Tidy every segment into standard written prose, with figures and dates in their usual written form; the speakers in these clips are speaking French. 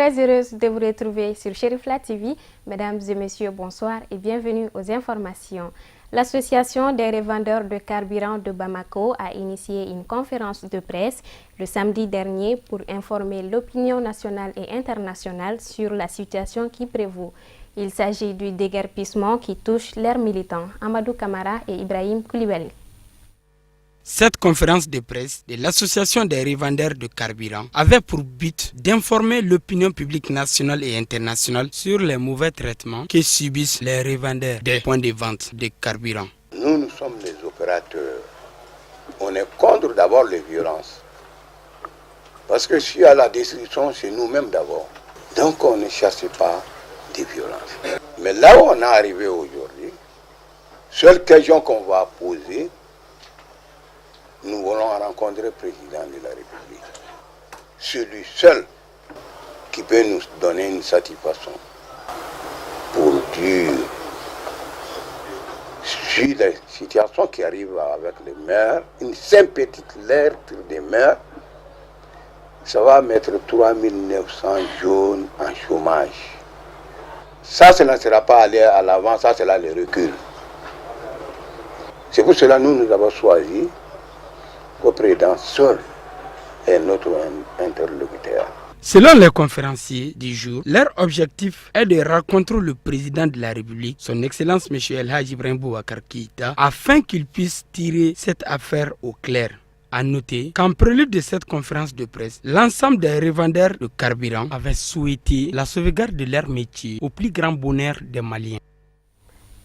très heureuse de vous retrouver sur Cherifla TV. Mesdames et messieurs, bonsoir et bienvenue aux informations. L'Association des revendeurs de carburant de Bamako a initié une conférence de presse le samedi dernier pour informer l'opinion nationale et internationale sur la situation qui prévaut. Il s'agit du déguerpissement qui touche leurs militants, Amadou Kamara et Ibrahim Koulibaly. Cette conférence de presse de l'Association des revendeurs de carburant avait pour but d'informer l'opinion publique nationale et internationale sur les mauvais traitements que subissent les revendeurs des points de vente de carburant. Nous sommes les opérateurs. On est contre d'abord les violences. Parce que s'il y a la destruction, c'est nous-mêmes d'abord. Donc on ne chasse pas des violences. Mais là où on est arrivé aujourd'hui, seule question qu'on va poser, nous voulons rencontrer le président de la République. Celui seul qui peut nous donner une satisfaction pour dire sur les situations qui arrivent avec les maires, une simple petite lettre des maires, ça va mettre 3900 jeunes en chômage. Ça ne sera pas aller à l'avant, ça c'est là le recul. C'est pour cela que nous avons choisi le président seul est notre interlocuteur. Selon les conférenciers du jour, leur objectif est de rencontrer le président de la République, son Excellence M. El Hadji Ibrahim Boubacar Keïta, afin qu'il puisse tirer cette affaire au clair. À noter qu'en prélude de cette conférence de presse, l'ensemble des revendeurs de carburant avaient souhaité la sauvegarde de leur métier au plus grand bonheur des Maliens.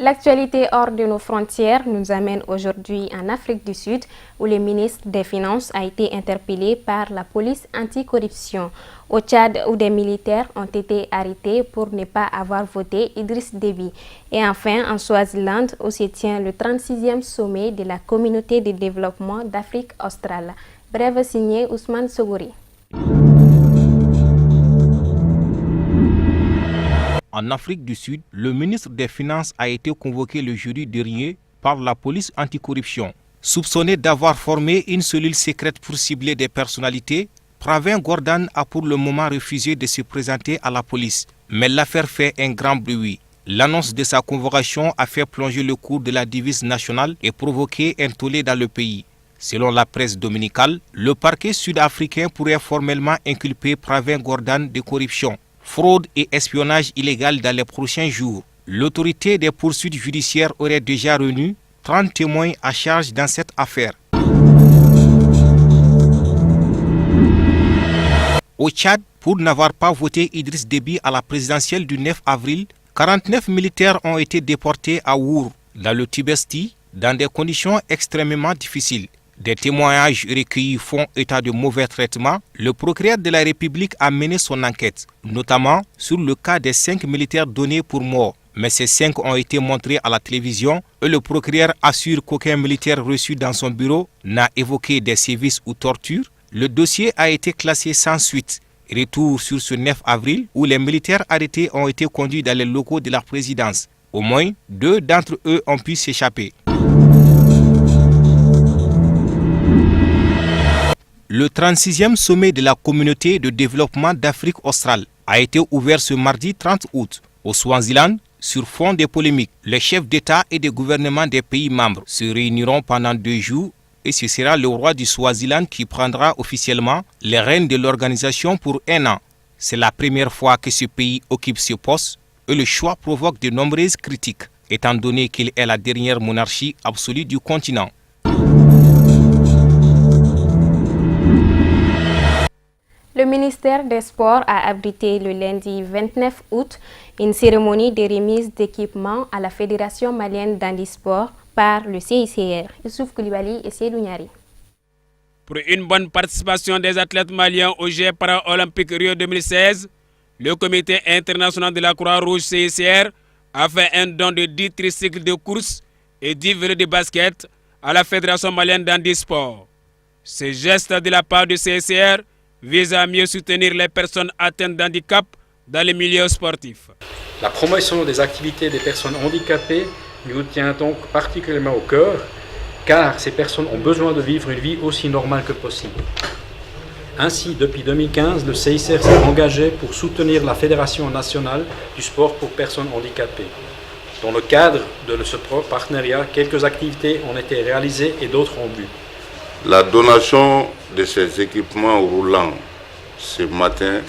L'actualité hors de nos frontières nous amène aujourd'hui en Afrique du Sud où le ministre des Finances a été interpellé par la police anticorruption. Au Tchad où des militaires ont été arrêtés pour ne pas avoir voté Idriss Déby. Et enfin en Swaziland où se tient le 36e sommet de la communauté de développement d'Afrique australe. Brève signé Ousmane Sogori. En Afrique du Sud, le ministre des Finances a été convoqué le jeudi dernier par la police anticorruption. Soupçonné d'avoir formé une cellule secrète pour cibler des personnalités, Pravin Gordhan a pour le moment refusé de se présenter à la police. Mais l'affaire fait un grand bruit. L'annonce de sa convocation a fait plonger le cours de la devise nationale et provoqué un tollé dans le pays. Selon la presse dominicale, le parquet sud-africain pourrait formellement inculper Pravin Gordhan de corruption, fraude et espionnage illégal dans les prochains jours. L'autorité des poursuites judiciaires aurait déjà reçu 30 témoins à charge dans cette affaire. Au Tchad, pour n'avoir pas voté Idriss Déby à la présidentielle du 9 avril, 49 militaires ont été déportés à Our, dans le Tibesti, dans des conditions extrêmement difficiles. Des témoignages recueillis font état de mauvais traitements. Le procureur de la République a mené son enquête, notamment sur le cas des 5 militaires donnés pour morts. Mais ces 5 ont été montrés à la télévision et le procureur assure qu'aucun militaire reçu dans son bureau n'a évoqué des sévices ou tortures. Le dossier a été classé sans suite. Retour sur ce 9 avril où les militaires arrêtés ont été conduits dans les locaux de la présidence. Au moins 2 d'entre eux ont pu s'échapper. Le 36e sommet de la communauté de développement d'Afrique australe a été ouvert ce mardi 30 août au Swaziland sur fond de polémiques. Les chefs d'État et de gouvernement des pays membres se réuniront pendant 2 jours et ce sera le roi du Swaziland qui prendra officiellement les rênes de l'organisation pour 1 an. C'est la première fois que ce pays occupe ce poste et le choix provoque de nombreuses critiques, étant donné qu'il est la dernière monarchie absolue du continent. Le ministère des Sports a abrité le lundi 29 août une cérémonie de remise d'équipements à la Fédération malienne d'handisport par le CICR. Youssouf Koulibaly et Seydou Niari. Pour une bonne participation des athlètes maliens aux Jeux paralympiques Rio 2016, le comité international de la Croix-Rouge CICR a fait un don de 10 tricycles de course et 10 vélos de basket à la Fédération malienne d'handisport. Ce geste de la part du CICR vise à mieux soutenir les personnes atteintes d'handicap dans les milieux sportifs. La promotion des activités des personnes handicapées nous tient donc particulièrement au cœur, car ces personnes ont besoin de vivre une vie aussi normale que possible. Ainsi, depuis 2015, le CICR s'est engagé pour soutenir la Fédération nationale du sport pour personnes handicapées. Dans le cadre de ce partenariat, quelques activités ont été réalisées et d'autres ont bu. La donation de ces équipements roulants ce matin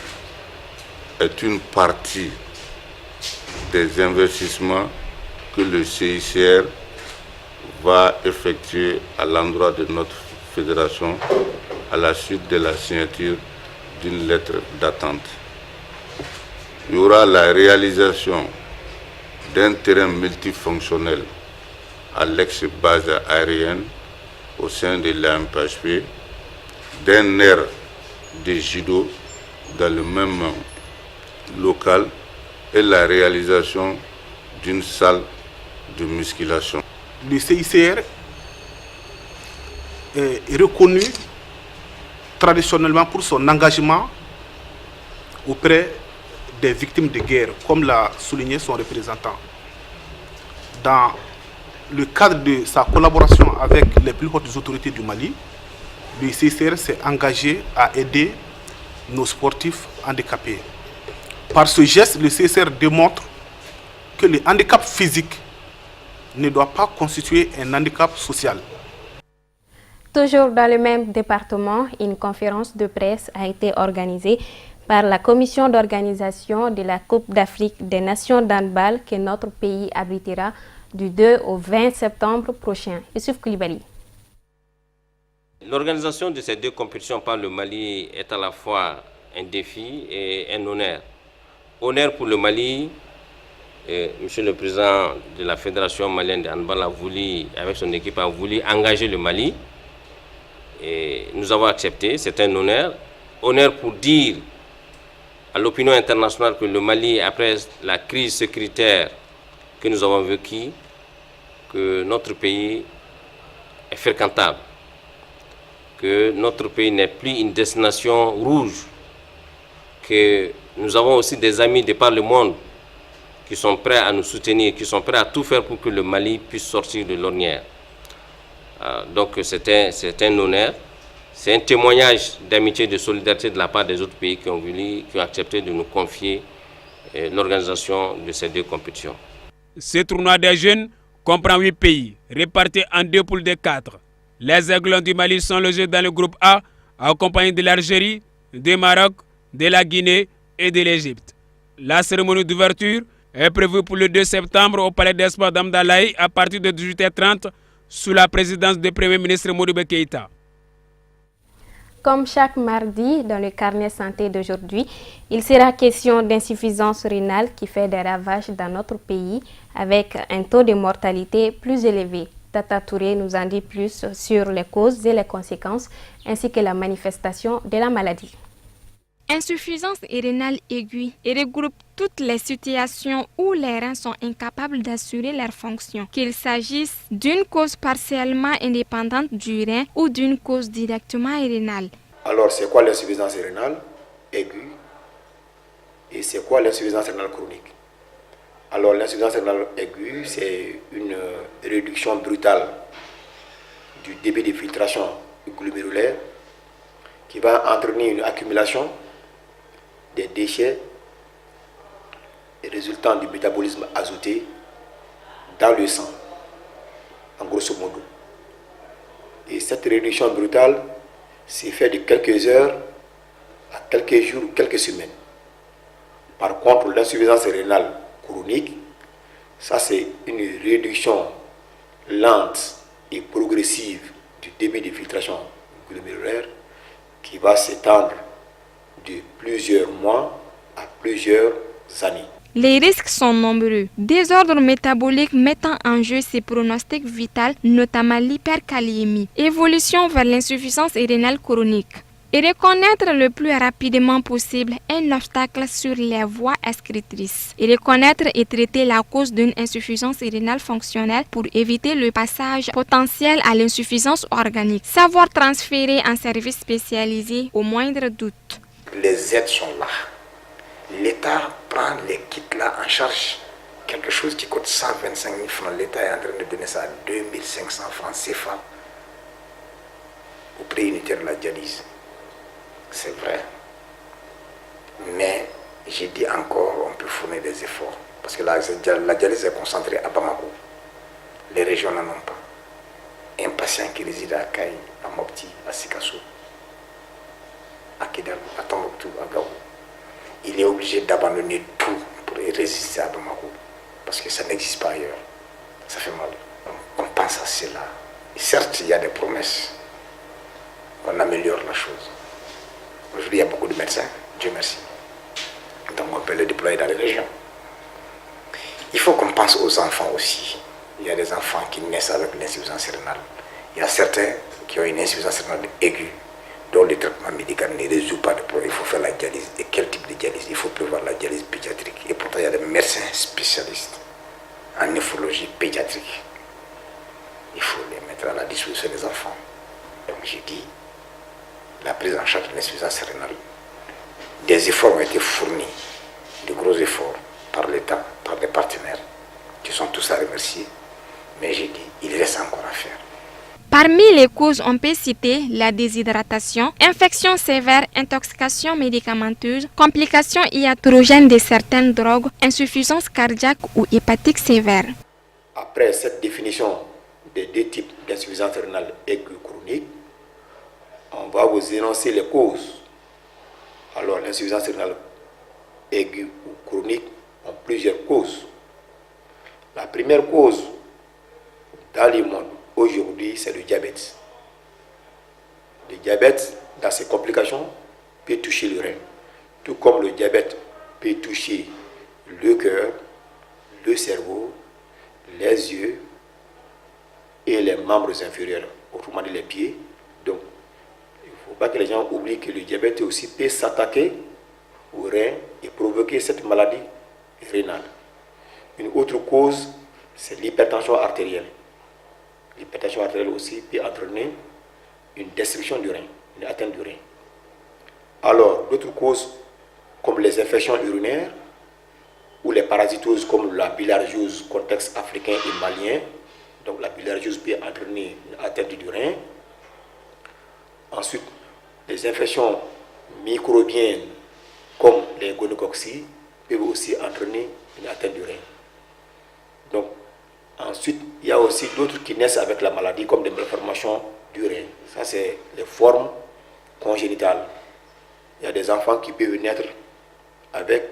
est une partie des investissements que le CICR va effectuer à l'endroit de notre fédération à la suite de la signature d'une lettre d'attente. Il y aura la réalisation d'un terrain multifonctionnel à l'ex-base aérienne au sein de l'AMPHP, d'un aire de judo dans le même local et la réalisation d'une salle de musculation. Le CICR est reconnu traditionnellement pour son engagement auprès des victimes de guerre, comme l'a souligné son représentant. Dans le cadre de sa collaboration avec les plus hautes autorités du Mali, le CICR s'est engagé à aider nos sportifs handicapés. Par ce geste, le CICR démontre que le handicap physique ne doit pas constituer un handicap social. Toujours dans le même département, une conférence de presse a été organisée par la commission d'organisation de la Coupe d'Afrique des Nations d'handball que notre pays abritera du 2 au 20 septembre prochain. Youssouf Koulibaly. L'organisation de ces deux compétitions par le Mali est à la fois un défi et un honneur. Honneur pour le Mali, Monsieur le Président de la Fédération malienne de handball avec son équipe, a voulu engager le Mali. Et nous avons accepté, c'est un honneur. Honneur pour dire à l'opinion internationale que le Mali, après la crise sécuritaire que nous avons vécue, que notre pays est fréquentable, que notre pays n'est plus une destination rouge, que nous avons aussi des amis de par le monde qui sont prêts à nous soutenir, qui sont prêts à tout faire pour que le Mali puisse sortir de l'ornière. Donc c'est un honneur, c'est un témoignage d'amitié et de solidarité de la part des autres pays qui ont accepté de nous confier l'organisation de ces deux compétitions. Ce tournoi des jeunes comprend 8 pays, répartis en 2 poules de 4. Les Aiglons du Mali sont logés dans le groupe A, accompagnés de l'Algérie, du Maroc, de la Guinée et de l'Égypte. La cérémonie d'ouverture est prévue pour le 2 septembre au Palais des Sports d'Amdalaï à partir de 18h30 sous la présidence du Premier ministre Modibo Keïta. Comme chaque mardi dans le carnet santé d'aujourd'hui, il sera question d'insuffisance rénale qui fait des ravages dans notre pays avec un taux de mortalité plus élevé. Tata Touré nous en dit plus sur les causes et les conséquences ainsi que la manifestation de la maladie. Insuffisance rénale aiguë regroupe toutes les situations où les reins sont incapables d'assurer leurs fonctions, qu'il s'agisse d'une cause partiellement indépendante du rein ou d'une cause directement rénale. Alors, c'est quoi l'insuffisance rénale aiguë et c'est quoi l'insuffisance rénale chronique? Alors, l'insuffisance rénale aiguë, c'est une réduction brutale du débit de filtration glomérulaire qui va entraîner une accumulation des déchets résultant du métabolisme azoté dans le sang, en grosso modo. Et cette réduction brutale s'est faite de quelques heures à quelques jours ou quelques semaines. Par contre, l'insuffisance rénale chronique, ça c'est une réduction lente et progressive du débit de filtration glomérulaire qui va s'étendre de plusieurs mois à plusieurs années. Les risques sont nombreux. Désordres métaboliques mettant en jeu ses pronostics vitaux, notamment l'hyperkaliémie. Évolution vers l'insuffisance rénale chronique. Et reconnaître le plus rapidement possible un obstacle sur les voies excrétrices. Et reconnaître et traiter la cause d'une insuffisance rénale fonctionnelle pour éviter le passage potentiel à l'insuffisance organique. Savoir transférer un service spécialisé au moindre doute. Les aides sont là. L'État prend les kits là en charge. Quelque chose qui coûte 125 000 francs, l'État est en train de donner ça à 2500 francs CFA au prix unitaire de la dialyse. c'est vrai. Mais j'ai dit encore, on peut fournir des efforts. Parce que la dialyse est concentrée à Bamako. Les régions n'en ont pas. Un patient qui réside à Kaï, à Mopti, à Sikasso, à Kidal, à Tombouctou, à Gao, il est obligé d'abandonner tout pour résister à Bamako. Parce que ça n'existe pas ailleurs. Ça fait mal. On pense à cela. Et certes, il y a des promesses. On améliore la chose. Aujourd'hui, il y a beaucoup de médecins, Dieu merci. Donc on peut les déployer dans les régions. Il faut qu'on pense aux enfants aussi. Il y a des enfants qui naissent avec une insuffisance rénale. Il y a certains qui ont une insuffisance rénale aiguë, dont le traitement médical ne résout pas de problème. Il faut faire la dialyse. Et quel type de dialyse? Il faut prévoir la dialyse pédiatrique. Et pourtant, il y a des médecins spécialistes en néphrologie pédiatrique. Il faut les mettre à la disposition des enfants. Donc j'ai dit, la prise en charge de l'insuffisance rénale, des efforts ont été fournis, de gros efforts, par l'État, par des partenaires, qui sont tous à remercier. Mais j'ai dit, il reste encore à faire. Parmi les causes, on peut citer la déshydratation, infection sévère, intoxication médicamenteuse, complications iatrogènes de certaines drogues, insuffisance cardiaque ou hépatique sévère. Après cette définition des deux types d'insuffisance rénale aiguë chronique, on va vous énoncer les causes. Alors, l'insuffisance rénale aiguë ou chronique ont plusieurs causes. La première cause dans le monde aujourd'hui, c'est le diabète. Le diabète, dans ses complications, peut toucher le rein. Tout comme le diabète peut toucher le cœur, le cerveau, les yeux et les membres inférieurs, autrement dit les pieds. Donc, il ne faut pas que les gens oublient que le diabète aussi peut s'attaquer au rein et provoquer cette maladie rénale. Une autre cause, c'est l'hypertension artérielle. L'hypertension artérielle aussi peut entraîner une destruction du rein, une atteinte du rein. Alors, d'autres causes, comme les infections urinaires ou les parasitoses comme la bilharziose, contexte africain et malien. Donc la bilharziose peut entraîner une atteinte du rein. Ensuite, les infections microbiennes comme les gonococci peuvent aussi entraîner une atteinte du rein. Donc, ensuite, il y a aussi d'autres qui naissent avec la maladie comme des malformations du rein. Ça, c'est les formes congénitales. Il y a des enfants qui peuvent naître avec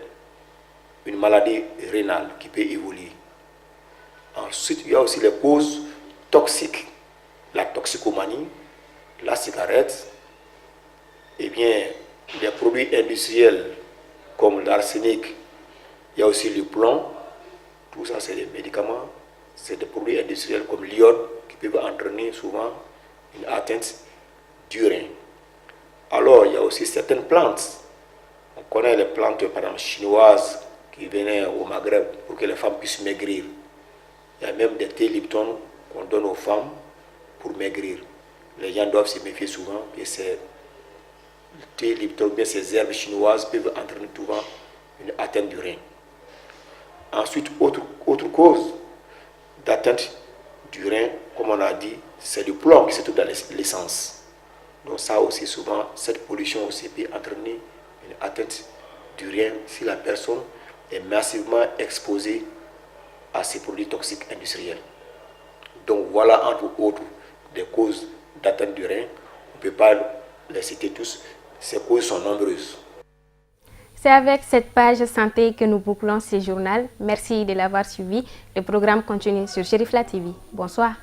une maladie rénale qui peut évoluer. Ensuite, il y a aussi les causes toxiques. La toxicomanie, la cigarette, et bien, les produits industriels comme l'arsenic, il y a aussi le plomb. Tout ça, c'est des médicaments, c'est des produits industriels comme l'iode qui peuvent entraîner souvent une atteinte du rein. Alors, il y a aussi certaines plantes. On connaît les plantes, par exemple, chinoises qui venaient au Maghreb pour que les femmes puissent maigrir. Il y a même des thés Lipton qu'on donne aux femmes pour maigrir. Les gens doivent se méfier souvent que ces thés Lipton, bien ces herbes chinoises peuvent entraîner souvent une atteinte du rein. Ensuite, autre cause d'atteinte du rein, comme on a dit, c'est le plomb qui se trouve dans l'essence. Donc ça aussi, souvent, cette pollution aussi peut entraîner une atteinte du rein si la personne est massivement exposée à ces produits toxiques industriels. Donc voilà, entre autres, des causes d'atteinte du rein. On ne peut pas les citer tous. Ces causes sont nombreuses. C'est avec cette page santé que nous bouclons ce journal. Merci de l'avoir suivi. Le programme continue sur Cherifla TV. Bonsoir.